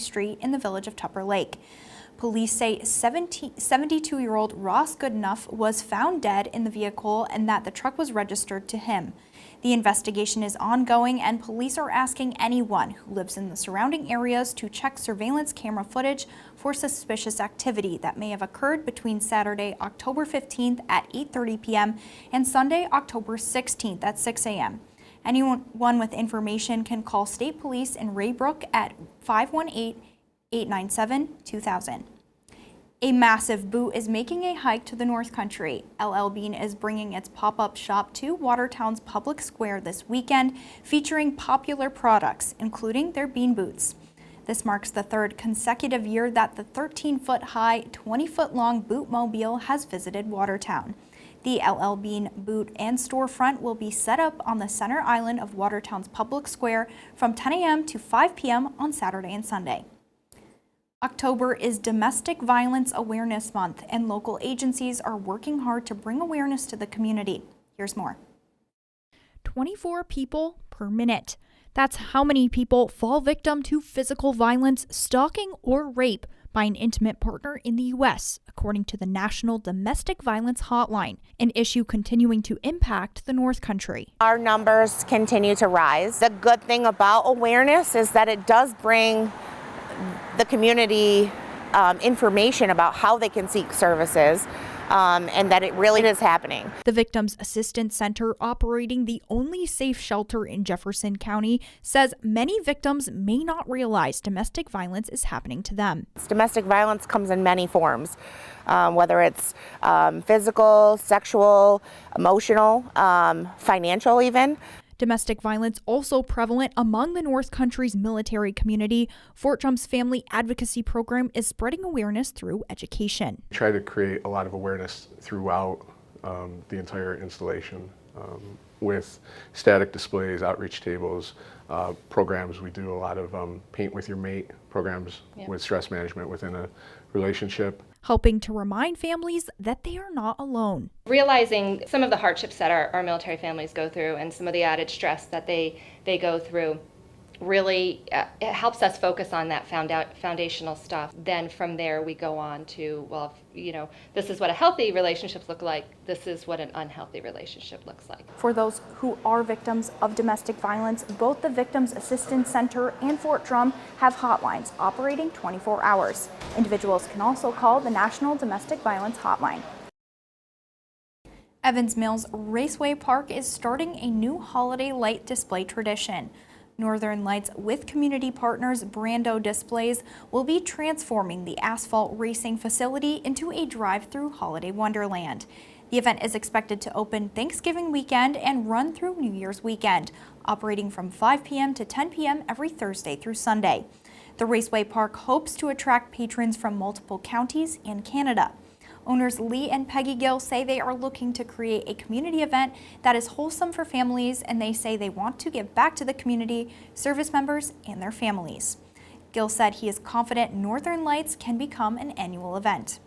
street in the village of Tupper Lake. Police say 72-year-old Ross Goodenough was found dead in the vehicle and that the truck was registered to him. The investigation is ongoing, and police are asking anyone who lives in the surrounding areas to check surveillance camera footage for suspicious activity that may have occurred between Saturday, October 15th at 8:30 p.m. and Sunday, October 16th at 6 a.m. Anyone with information can call State Police in Raybrook at 518-897-2000. A massive boot is making a hike to the North Country. LL Bean is bringing its pop-up shop to Watertown's public square this weekend, featuring popular products, including their bean boots. This marks the third consecutive year that the 13-foot-high, 20-foot-long bootmobile has visited Watertown. The LL Bean boot and storefront will be set up on the center island of Watertown's public square from 10 a.m. to 5 p.m. on Saturday and Sunday. October is Domestic Violence Awareness Month, and local agencies are working hard to bring awareness to the community. Here's more. 24 people per minute. That's how many people fall victim to physical violence, stalking, or rape by an intimate partner in the U.S., according to the National Domestic Violence Hotline, an issue continuing to impact the North Country. Our numbers continue to rise. The good thing about awareness is that it does bring the community information about how they can seek services, and that it really is happening. The Victims Assistance Center, operating the only safe shelter in Jefferson County, says many victims may not realize domestic violence is happening to them. Domestic violence comes in many forms, whether it's physical, sexual, emotional, financial even. Domestic violence also prevalent among the North Country's military community. Fort Drum's Family Advocacy Program is spreading awareness through education. We try to create a lot of awareness throughout the entire installation with static displays, outreach tables, programs. We do a lot of paint with your mate programs with stress management within a relationship. Helping to remind families that they are not alone. Realizing some of the hardships that our military families go through and some of the added stress that they go through really it helps us focus on that foundational stuff. Then from there we go on to, well, you know, this is what a healthy relationship looks like, this is what an unhealthy relationship looks like. For those who are victims of domestic violence, both the Victims Assistance Center and Fort Drum have hotlines operating 24 hours. Individuals can also call the National Domestic Violence Hotline. Evans Mills Raceway Park is starting a new holiday light display tradition. Northern Lights with community partners Brando Displays will be transforming the asphalt racing facility into a drive-through holiday wonderland. The event is expected to open Thanksgiving weekend and run through New Year's weekend, operating from 5 p.m. to 10 p.m. every Thursday through Sunday. The Raceway Park hopes to attract patrons from multiple counties and Canada. Owners Lee and Peggy Gill say they are looking to create a community event that is wholesome for families, and they say they want to give back to the community, service members, and their families. Gill said he is confident Northern Lights can become an annual event.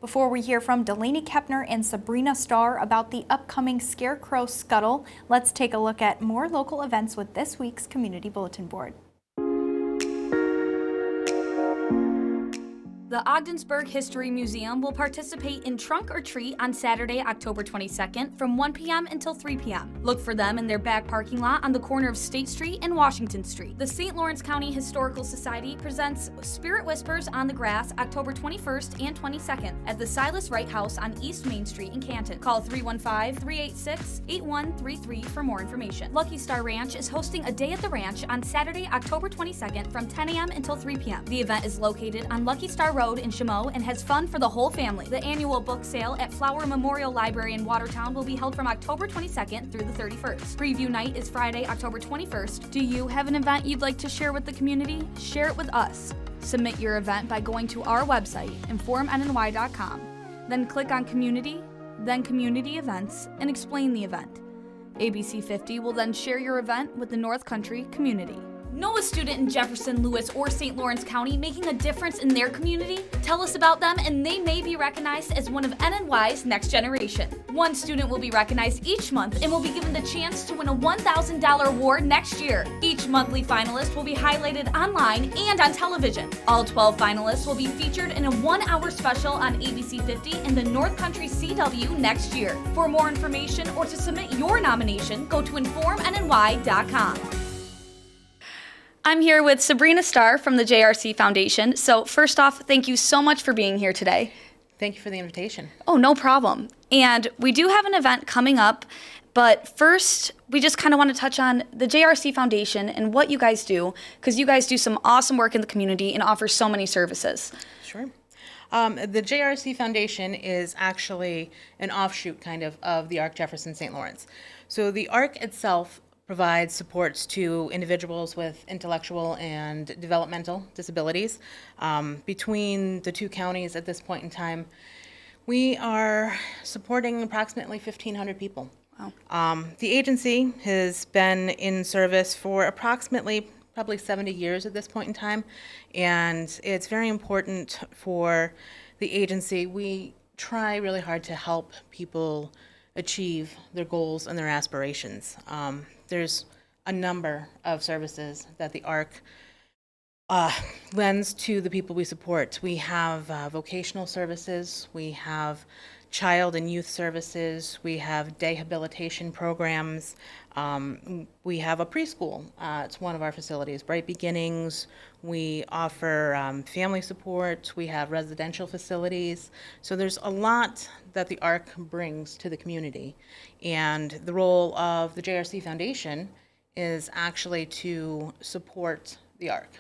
Before we hear from Delaney Keppner and Sabrina Starr about the upcoming Scarecrow Scuttle, let's take a look at more local events with this week's Community Bulletin Board. The Ogdensburg History Museum will participate in Trunk or Treat on Saturday, October 22nd from 1 p.m. until 3 p.m. Look for them in their back parking lot on the corner of State Street and Washington Street. The St. Lawrence County Historical Society presents Spirit Whispers on the Grass October 21st and 22nd at the Silas Wright House on East Main Street in Canton. Call 315-386-8133 for more information. Lucky Star Ranch is hosting a day at the ranch on Saturday, October 22nd from 10 a.m. until 3 p.m. The event is located on Lucky Star Road in Chameau and has fun for the whole family. The annual book sale at Flower Memorial Library in Watertown will be held from October 22nd through the 31st. Preview night is Friday, October 21st. Do you have an event you'd like to share with the community? Share it with us. Submit your event by going to our website, informnny.com. Then click on Community, then Community Events, and explain the event. ABC50 will then share your event with the North Country community. Know a student in Jefferson, Lewis, or St. Lawrence County making a difference in their community? Tell us about them and they may be recognized as one of NNY's next generation. One student will be recognized each month and will be given the chance to win a $1,000 award next year. Each monthly finalist will be highlighted online and on television. All 12 finalists will be featured in a 1-hour special on ABC50 and the North Country CW next year. For more information or to submit your nomination, go to informnny.com. I'm here with Sabrina Starr from the JRC Foundation. So first off, thank you so much for being here today. Thank you for the invitation. Oh, no problem. And we do have an event coming up, but first we just kind of want to touch on the JRC Foundation and what you guys do, because you guys do some awesome work in the community and offer so many services. Sure. The JRC Foundation is actually an offshoot kind of the ARC Jefferson St. Lawrence. So the ARC itself provides supports to individuals with intellectual and developmental disabilities. Between the two counties at this point in time, we are supporting approximately 1,500 people. Wow. The agency has been in service for approximately probably 70 years at this point in time, and it's very important for the agency. We try really hard to help people achieve their goals and their aspirations. There's a number of services that the ARC lends to the people we support. We have vocational services, we have child and youth services, we have rehabilitation programs, we have a preschool. It's one of our facilities, Bright Beginnings. We offer family support, we have residential facilities. So there's a lot that the ARC brings to the community. And the role of the JRC Foundation is actually to support the ARC.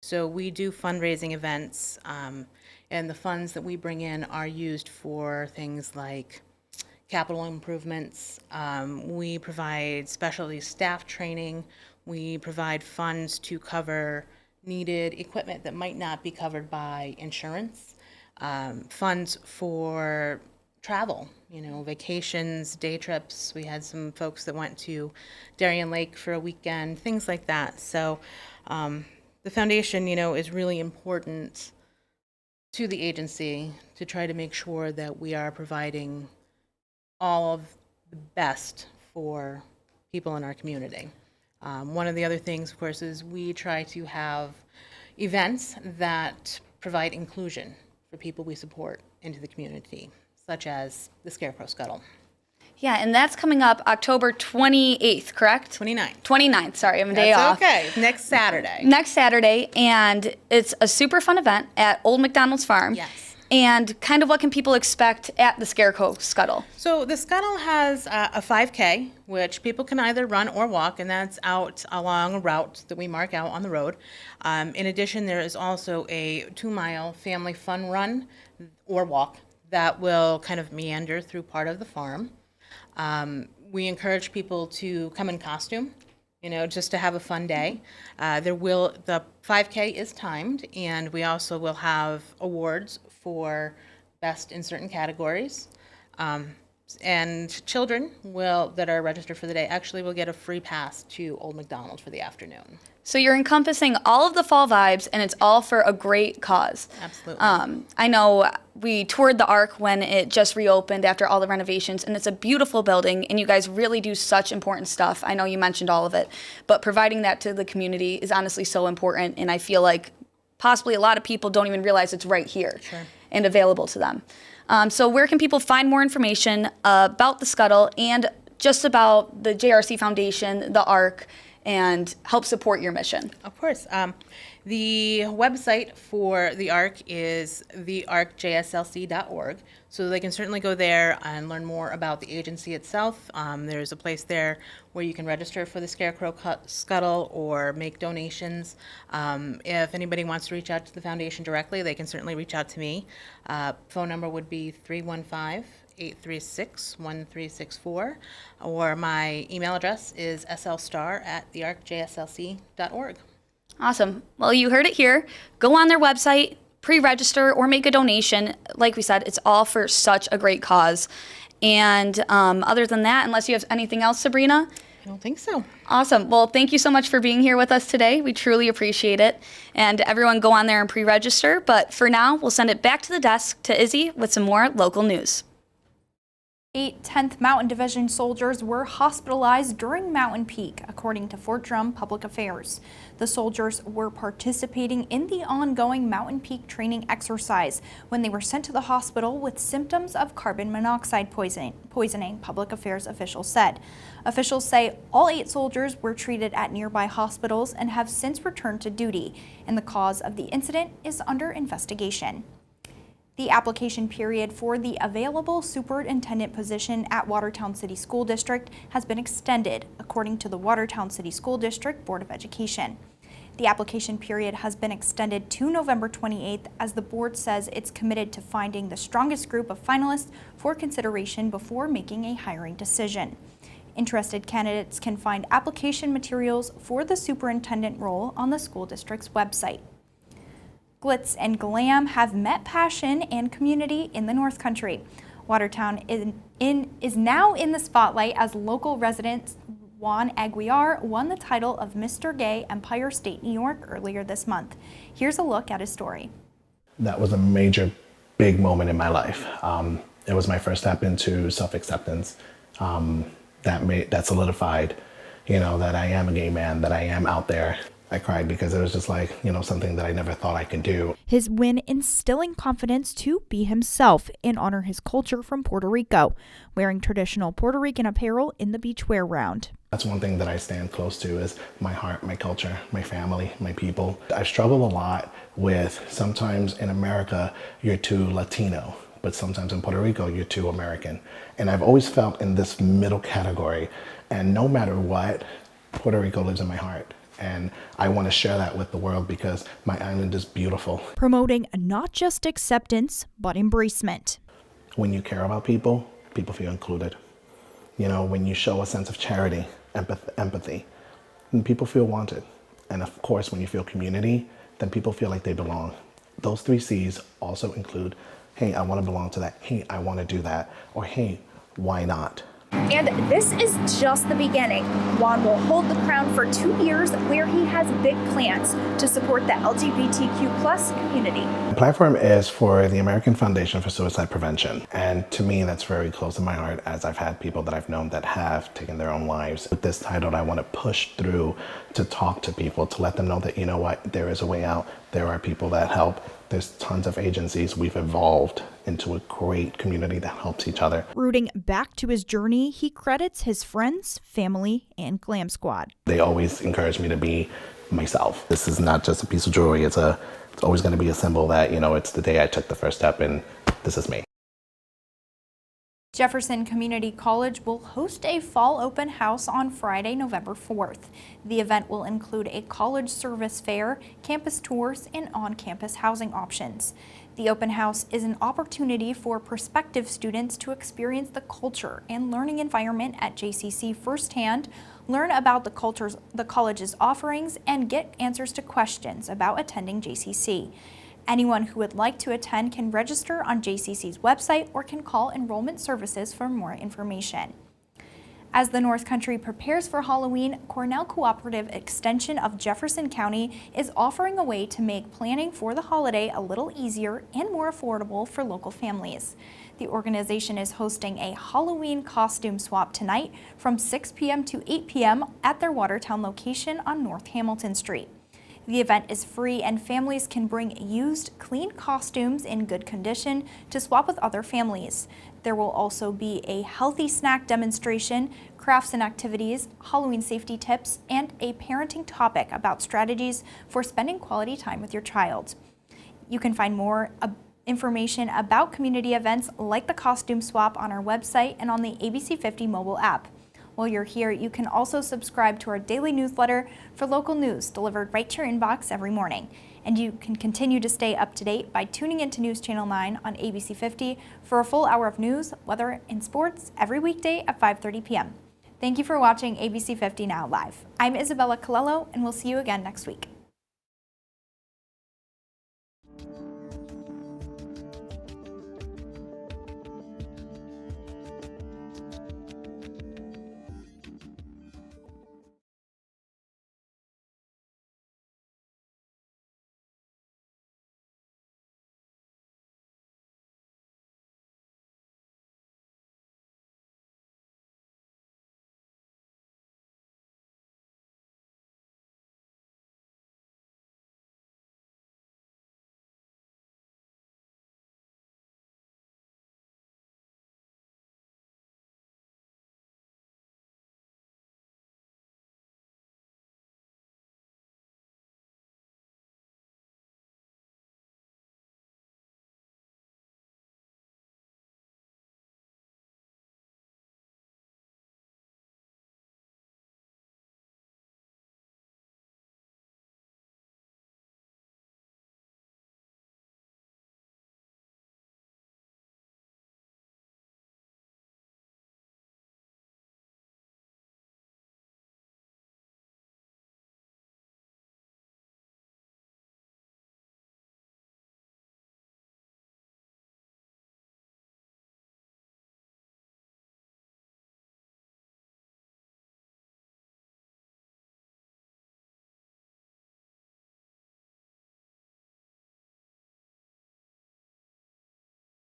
So we do fundraising events, and the funds that we bring in are used for things like capital improvements. We provide specialty staff training. We provide funds to cover needed equipment that might not be covered by insurance. Funds for travel, vacations, day trips. We had some folks that went to Darien Lake for a weekend, things like that. So the foundation, is really important to the agency to try to make sure that we are providing all of the best for people in our community. One of the other things, of course, is we try to have events that provide inclusion for people we support into the community, such as the Scarecrow Scuttle. Yeah, and that's coming up October 28th, correct? 29th. 29th, sorry, I'm a day off. Okay, next Saturday. Next Saturday, and it's a super fun event at Old McDonald's Farm. Yes. And kind of what can people expect at the Scarecrow Scuttle? So the Scuttle has a 5K, which people can either run or walk, and that's out along a route that we mark out on the road. In addition, there is also a 2-mile family fun run or walk that will kind of meander through part of the farm. We encourage people to come in costume, just to have a fun day. The 5K is timed, and we also will have awards for best in certain categories. And children that are registered for the day actually will get a free pass to Old McDonald for the afternoon. So you're encompassing all of the fall vibes, and it's all for a great cause. Absolutely. I know we toured the ARC when it just reopened after all the renovations, and it's a beautiful building, and you guys really do such important stuff. I know you mentioned all of it, but providing that to the community is honestly so important, and I feel like possibly a lot of people don't even realize it's right here and available to them. So where can people find more information about the Scuttle and just about the JRC Foundation, the ARC, and help support your mission? Of course. The website for the ARC is thearcjslc.org, so they can certainly go there and learn more about the agency itself. There's a place there where you can register for the Scarecrow Scuttle or make donations. If anybody wants to reach out to the foundation directly, they can certainly reach out to me. Phone number would be 315-836-1364, or my email address is slstar@thearcjslc.org. Awesome. Well, you heard it here. Go on their website, pre-register, or make a donation. Like we said, it's all for such a great cause. And other than that, unless you have anything else, Sabrina? I don't think so. Awesome. Well, thank you so much for being here with us today. We truly appreciate it. And everyone go on there and pre-register. But for now, we'll send it back to the desk to Izzy with some more local news. 8 10th Mountain Division soldiers were hospitalized during Mountain Peak, according to Fort Drum Public Affairs. The soldiers were participating in the ongoing Mountain Peak training exercise when they were sent to the hospital with symptoms of carbon monoxide poisoning, Public Affairs officials said. Officials say all 8 soldiers were treated at nearby hospitals and have since returned to duty, and the cause of the incident is under investigation. The application period for the available superintendent position at Watertown City School District has been extended, according to the Watertown City School District Board of Education. The application period has been extended to November 28th as the board says it's committed to finding the strongest group of finalists for consideration before making a hiring decision. Interested candidates can find application materials for the superintendent role on the school district's website. Glitz and glam have met passion and community in the North Country. Watertown is now in the spotlight as local resident Juan Aguiar won the title of Mr. Gay Empire State New York earlier this month. Here's a look at his story. That was a major, big moment in my life. It was my first step into self-acceptance. That solidified, that I am a gay man, that I am out there. I cried because it was just like, something that I never thought I could do. His win instilling confidence to be himself and honor his culture from Puerto Rico, wearing traditional Puerto Rican apparel in the beachwear round. That's one thing that I stand close to is my heart, my culture, my family, my people. I struggle a lot with sometimes in America, you're too Latino, but sometimes in Puerto Rico, you're too American. And I've always felt in this middle category. And no matter what, Puerto Rico lives in my heart. And I want to share that with the world because my island is beautiful. Promoting not just acceptance, but embracement. When you care about people, people feel included. When you show a sense of charity, empathy, then people feel wanted. And of course, when you feel community, then people feel like they belong. Those 3 C's also include, hey, I want to belong to that. Hey, I want to do that. Or hey, why not? And this is just the beginning. Juan will hold the crown for 2 years where he has big plans to support the LGBTQ+ community. The platform is for the American Foundation for Suicide Prevention. And to me, that's very close to my heart as I've had people that I've known that have taken their own lives. With this title, I want to push through to talk to people, to let them know that, there is a way out. There are people that help. There's tons of agencies. We've evolved into a great community that helps each other. Rooting back to his journey, he credits his friends, family, and Glam Squad. They always encourage me to be myself. This is not just a piece of jewelry. It's always going to be a symbol that, it's the day I took the first step and this is me. Jefferson Community College will host a fall open house on Friday, November 4th. The event will include a college service fair, campus tours, and on-campus housing options. The open house is an opportunity for prospective students to experience the culture and learning environment at JCC firsthand, learn about the college's offerings, and get answers to questions about attending JCC. Anyone who would like to attend can register on JCC's website or can call Enrollment Services for more information. As the North Country prepares for Halloween, Cornell Cooperative Extension of Jefferson County is offering a way to make planning for the holiday a little easier and more affordable for local families. The organization is hosting a Halloween costume swap tonight from 6 p.m. to 8 p.m. at their Watertown location on North Hamilton Street. The event is free and families can bring used, clean costumes in good condition to swap with other families. There will also be a healthy snack demonstration, crafts and activities, Halloween safety tips, and a parenting topic about strategies for spending quality time with your child. You can find more information about community events like the costume swap on our website and on the ABC50 mobile app. While you're here, you can also subscribe to our daily newsletter for local news delivered right to your inbox every morning. And you can continue to stay up to date by tuning into News Channel 9 on ABC50 for a full hour of news, weather, and sports every weekday at 5:30 p.m. Thank you for watching ABC50 Now Live. I'm Isabella Colello, and we'll see you again next week.